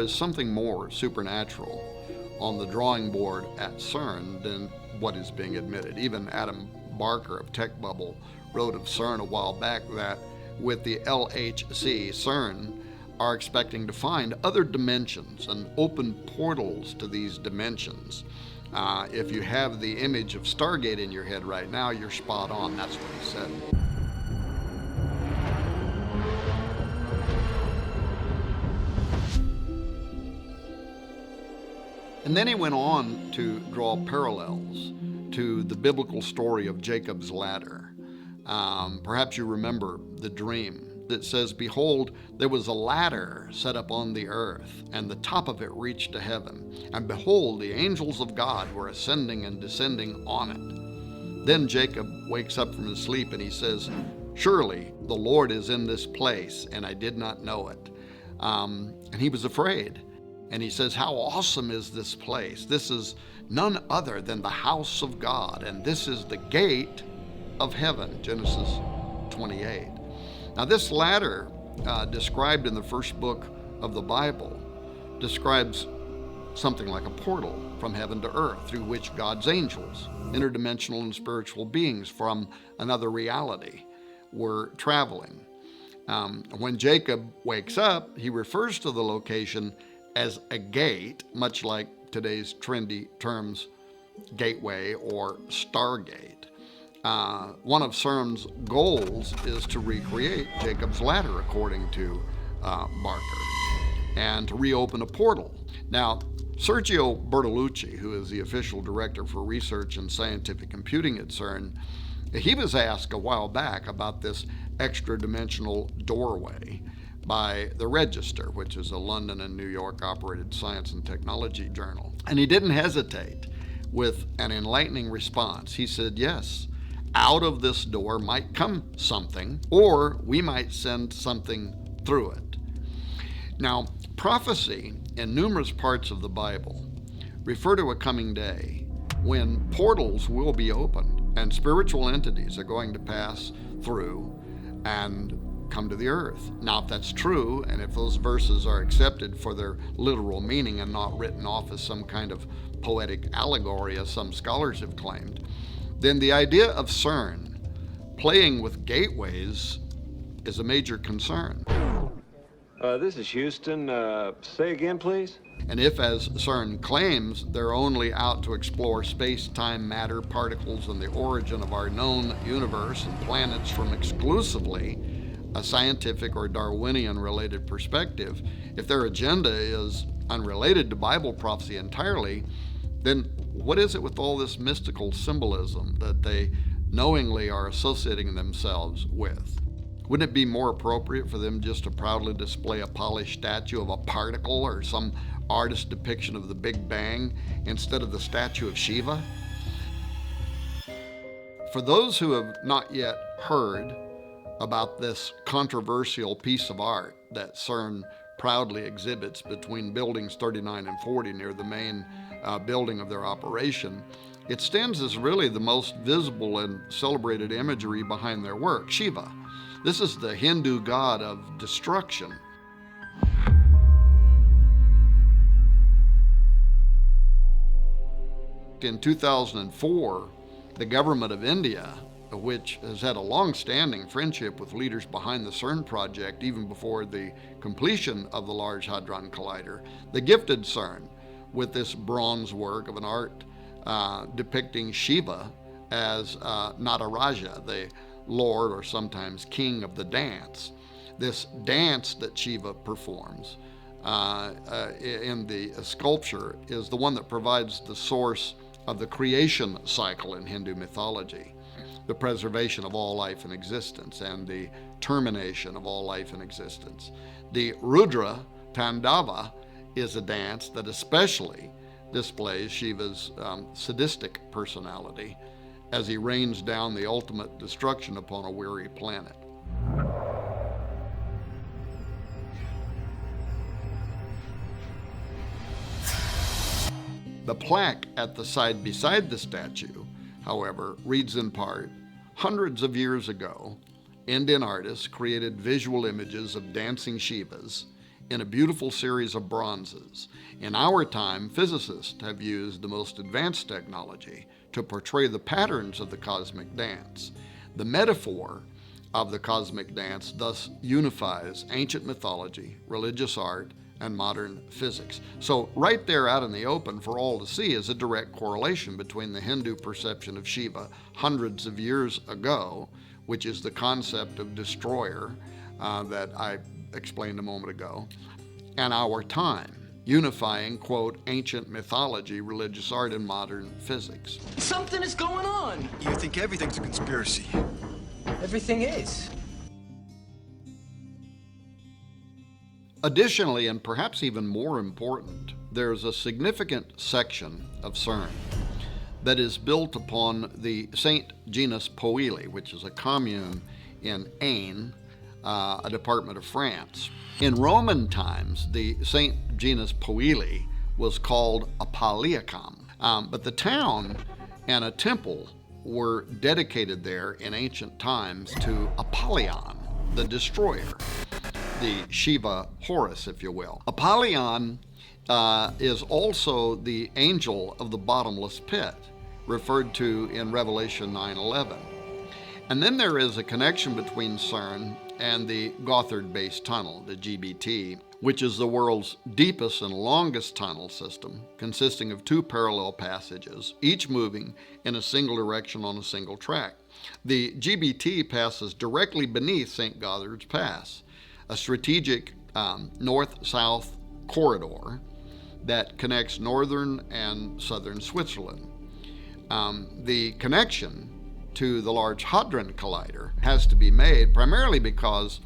is something more supernatural on the drawing board at CERN than what is being admitted. Even Adam Barker of Tech Bubble wrote of CERN a while back that with the LHC, CERN are expecting to find other dimensions and open portals to these dimensions. If you have the image of Stargate in your head right now, you're spot on. That's what he said. And then he went on to draw parallels to the biblical story of Jacob's ladder. Perhaps you remember the dream. It says, "Behold, there was a ladder set up on the earth, and the top of it reached to heaven. And behold, the angels of God were ascending and descending on it." Then Jacob wakes up from his sleep and he says, "Surely the Lord is in this place, and I did not know it." And he was afraid. And he says, "How awesome is this place? This is none other than the house of God, and this is the gate of heaven," Genesis 28. Now this ladder, described in the first book of the Bible, describes something like a portal from heaven to earth through which God's angels, interdimensional and spiritual beings from another reality, were traveling. When Jacob wakes up, he refers to the location as a gate, much like today's trendy terms gateway or Stargate. One of CERN's goals is to recreate Jacob's ladder, according to Barker, and to reopen a portal. Now, Sergio Bertolucci, who is the official director for research and scientific computing at CERN, he was asked a while back about this extra-dimensional doorway by The Register, which is a London and New York operated science and technology journal. And he didn't hesitate with an enlightening response. He said, "Yes, out of this door might come something, or we might send something through it." Now, prophecy in numerous parts of the Bible refer to a coming day when portals will be opened and spiritual entities are going to pass through and come to the earth. Now, if that's true, and if those verses are accepted for their literal meaning and not written off as some kind of poetic allegory, as some scholars have claimed, then the idea of CERN playing with gateways is a major concern. This is Houston. Say again, please? And if, as CERN claims, they're only out to explore space-time matter, particles, and the origin of our known universe and planets from exclusively a scientific or Darwinian-related perspective, if their agenda is unrelated to Bible prophecy entirely, then what is it with all this mystical symbolism that they knowingly are associating themselves with? Wouldn't it be more appropriate for them just to proudly display a polished statue of a particle or some artist depiction of the Big Bang instead of the statue of Shiva? For those who have not yet heard about this controversial piece of art that CERN proudly exhibits between buildings 39 and 40 near the main building of their operation, it stands as really the most visible and celebrated imagery behind their work, Shiva. This is the Hindu god of destruction. In 2004, the government of India, which has had a long-standing friendship with leaders behind the CERN project even before the completion of the Large Hadron Collider, they gifted CERN with this bronze work of an art depicting Shiva as Nataraja, the lord or sometimes king of the dance. This dance that Shiva performs in the sculpture is the one that provides the source of the creation cycle in Hindu mythology, the preservation of all life in existence and the termination of all life in existence. The Rudra Tandava is a dance that especially displays Shiva's sadistic personality as he rains down the ultimate destruction upon a weary planet. The plaque at the side beside the statue, however, reads in part, "Hundreds of years ago, Indian artists created visual images of dancing Shivas in a beautiful series of bronzes. In our time, physicists have used the most advanced technology to portray the patterns of the cosmic dance. The metaphor of the cosmic dance thus unifies ancient mythology, religious art, and modern physics. So right there out in the open for all to see is a direct correlation between the Hindu perception of Shiva hundreds of years ago, which is the concept of destroyer that I explained a moment ago, and our time, unifying, quote, ancient mythology, religious art, and modern physics. Something is going on. You think everything's a conspiracy? Everything is. Additionally, and perhaps even more important, there's a significant section of CERN that is built upon the St. Genus Poili, which is a commune in Ain, a department of France. In Roman times, the St. Genus Poili was called Apaliacum, but the town and a temple were dedicated there in ancient times to Apollyon, the destroyer, the Shiva Horus, if you will. Apollyon is also the angel of the bottomless pit, referred to in Revelation 9:11. And then there is a connection between CERN and the Gothard Base Tunnel, the GBT, which is the world's deepest and longest tunnel system, consisting of 2 parallel passages, each moving in a single direction on a single track. The GBT passes directly beneath St. Gothard's Pass, a strategic north-south corridor that connects northern and southern Switzerland. The connection to the Large Hadron Collider has to be made primarily because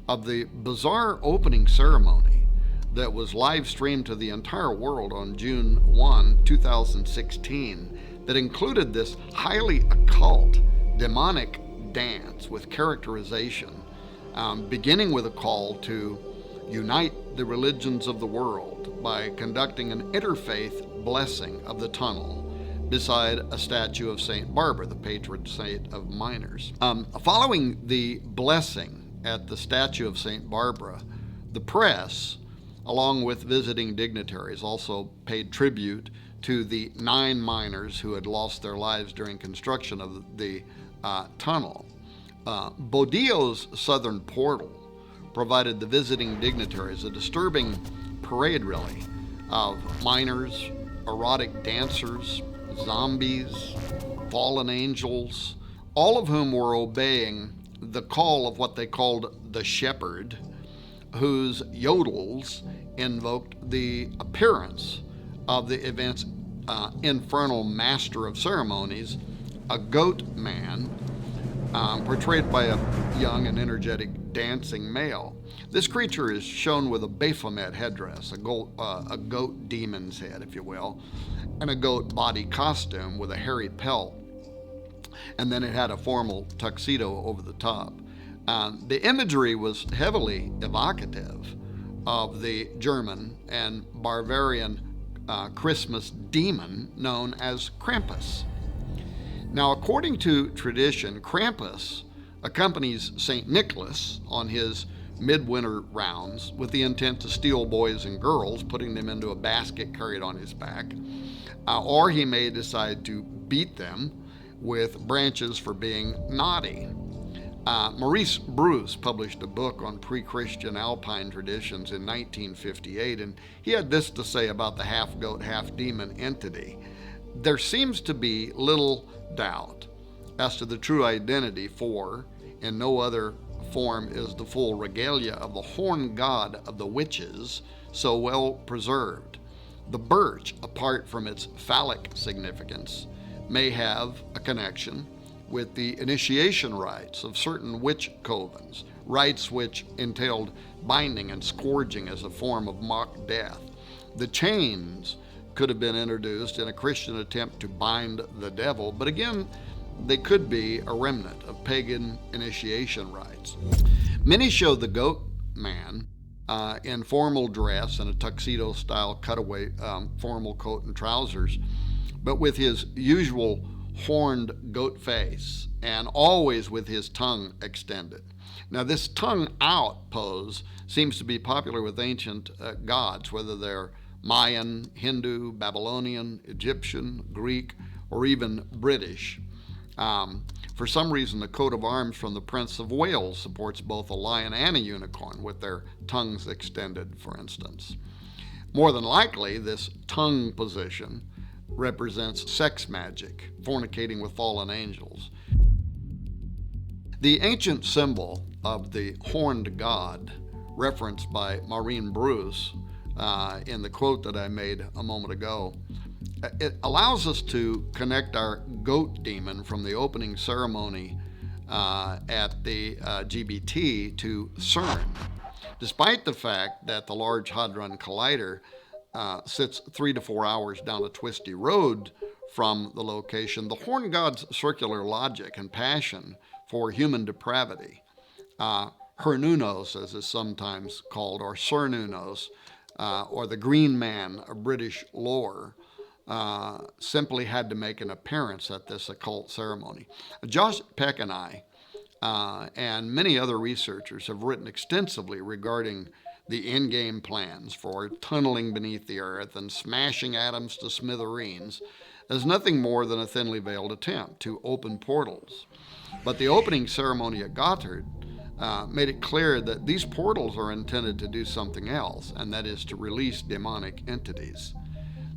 of the bizarre opening ceremony that was live streamed to the entire world on June 1, 2016, that included this highly occult, demonic dance with characterization, beginning with a call to unite the religions of the world by conducting an interfaith blessing of the tunnel beside a statue of St. Barbara, the patron saint of miners. Following the blessing at the statue of St. Barbara, the press, along with visiting dignitaries, also paid tribute to the 9 miners who had lost their lives during construction of the tunnel. Bodio's southern portal provided the visiting dignitaries a disturbing parade, really, of miners, erotic dancers, zombies, fallen angels, all of whom were obeying the call of what they called the shepherd, whose yodels invoked the appearance of the event's infernal master of ceremonies, a goat man, portrayed by a young and energetic dancing male. This creature is shown with a Baphomet headdress, a goat demon's head, if you will, and a goat body costume with a hairy pelt, and then it had a formal tuxedo over the top. The imagery was heavily evocative of the German and Bavarian Christmas demon known as Krampus. Now, according to tradition, Krampus accompanies St. Nicholas on his midwinter rounds with the intent to steal boys and girls, putting them into a basket carried on his back, or he may decide to beat them with branches for being naughty. Maurice Bruce published a book on pre-Christian Alpine traditions in 1958, and he had this to say about the half-goat, half-demon entity. There seems to be little doubt as to the true identity, for in no other form is the full regalia of the horn god of the witches so well preserved. The birch, apart from its phallic significance, may have a connection with the initiation rites of certain witch covens, rites which entailed binding and scourging as a form of mock death. The chains could have been introduced in a Christian attempt to bind the devil, but again, they could be a remnant of pagan initiation rites. Many show the goat man in formal dress and a tuxedo-style cutaway formal coat and trousers, but with his usual horned goat face, and always with his tongue extended. Now, this tongue out pose seems to be popular with ancient gods, whether they're Mayan, Hindu, Babylonian, Egyptian, Greek, or even British. For some reason, the coat of arms from the Prince of Wales supports both a lion and a unicorn with their tongues extended, for instance. More than likely, this tongue position represents sex magic, fornicating with fallen angels. The ancient symbol of the horned god, referenced by Maureen Bruce in the quote that I made a moment ago, it allows us to connect our goat demon from the opening ceremony at the GBT to CERN. Despite the fact that the Large Hadron Collider sits 3 to 4 hours down a twisty road from the location, the horn god's circular logic and passion for human depravity, Hernunos, as is sometimes called, or Cernunnos, or the Green Man of British lore, simply had to make an appearance at this occult ceremony. Josh Peck and I and many other researchers have written extensively regarding the in-game plans for tunneling beneath the earth and smashing atoms to smithereens as nothing more than a thinly veiled attempt to open portals. But the opening ceremony at Gotthard made it clear that these portals are intended to do something else, and that is to release demonic entities.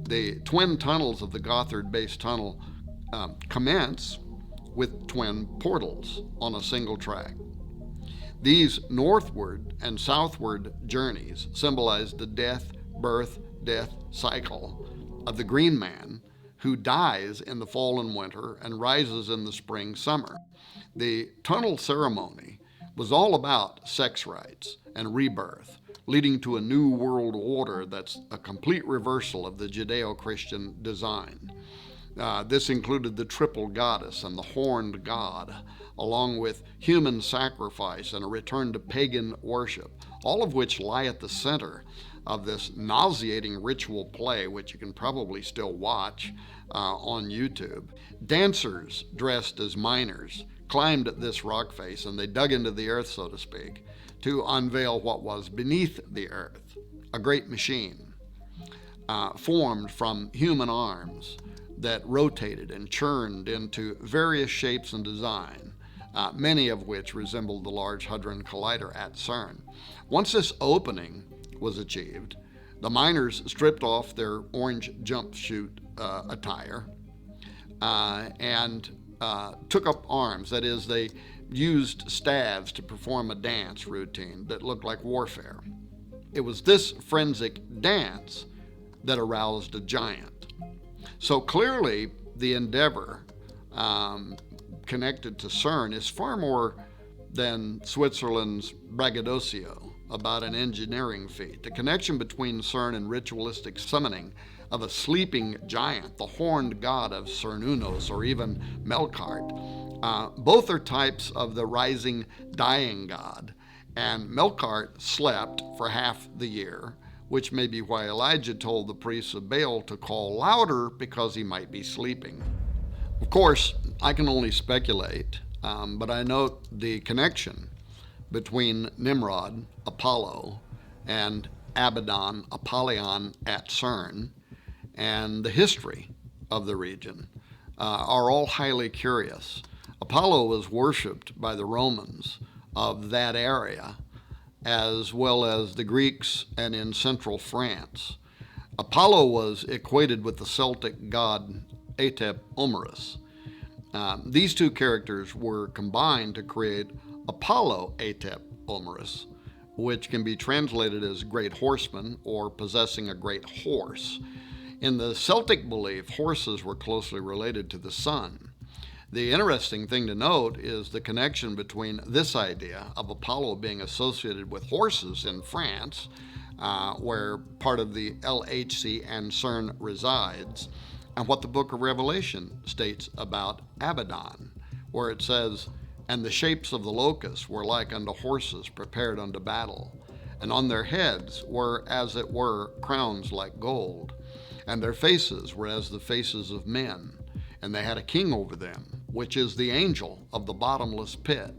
The twin tunnels of the Gotthard base tunnel commence with twin portals on a single track. These northward and southward journeys symbolize the death cycle of the Green Man, who dies in the fall and winter and rises in the spring summer. The tunnel ceremony was all about sex rights and rebirth, leading to a new world order that's a complete reversal of the Judeo-Christian design. This included the triple goddess and the horned god, along with human sacrifice and a return to pagan worship, all of which lie at the center of this nauseating ritual play, which you can probably still watch on YouTube. Dancers dressed as miners climbed this rock face, and they dug into the earth, so to speak, to unveil what was beneath the earth, a great machine formed from human arms that rotated and churned into various shapes and design, many of which resembled the Large Hadron Collider at CERN. Once this opening was achieved, the miners stripped off their orange jumpsuit attire and took up arms. That is, they used staves to perform a dance routine that looked like warfare. It was this forensic dance that aroused a giant. So clearly, the endeavor connected to CERN is far more than Switzerland's braggadocio about an engineering feat. The connection between CERN and ritualistic summoning of a sleeping giant, the horned god of Cernunnos, or even Melkart, both are types of the rising dying god, and Melkart slept for half the year, which may be why Elijah told the priests of Baal to call louder, because he might be sleeping. Of course, I can only speculate, but I note the connection between Nimrod, Apollo, and Abaddon, Apollyon at CERN, and the history of the region are all highly curious. Apollo was worshipped by the Romans of that area, as well as the Greeks and in central France. Apollo was equated with the Celtic god Atep Omerus. These two characters were combined to create Apollo Atep Omerus, which can be translated as great horseman or possessing a great horse. In the Celtic belief, horses were closely related to the sun. The interesting thing to note is the connection between this idea of Apollo being associated with horses in France, where part of the LHC and CERN resides, and what the book of Revelation states about Abaddon, where it says, "And the shapes of the locusts were like unto horses prepared unto battle, and on their heads were as it were crowns like gold, and their faces were as the faces of men, and they had a king over them, which is the angel of the bottomless pit,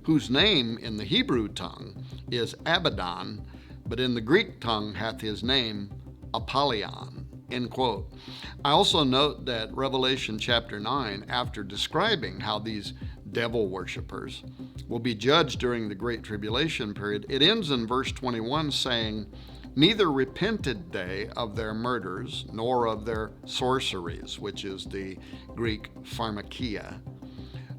whose name in the Hebrew tongue is Abaddon, but in the Greek tongue hath his name Apollyon. End quote. I also note that Revelation chapter 9, after describing how these devil worshippers will be judged during the Great Tribulation period, it ends in verse 21 saying, "Neither repented they of their murders, nor of their sorceries," which is the Greek pharmakia,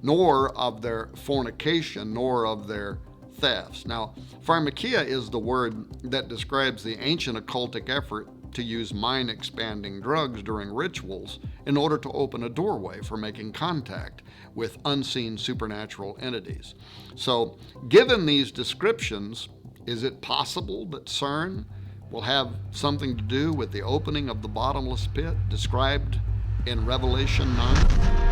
"nor of their fornication, nor of their thefts." Now, pharmakia is the word that describes the ancient occultic effort to use mind-expanding drugs during rituals in order to open a doorway for making contact with unseen supernatural entities. So, given these descriptions, is it possible that CERN will have something to do with the opening of the bottomless pit described in Revelation 9?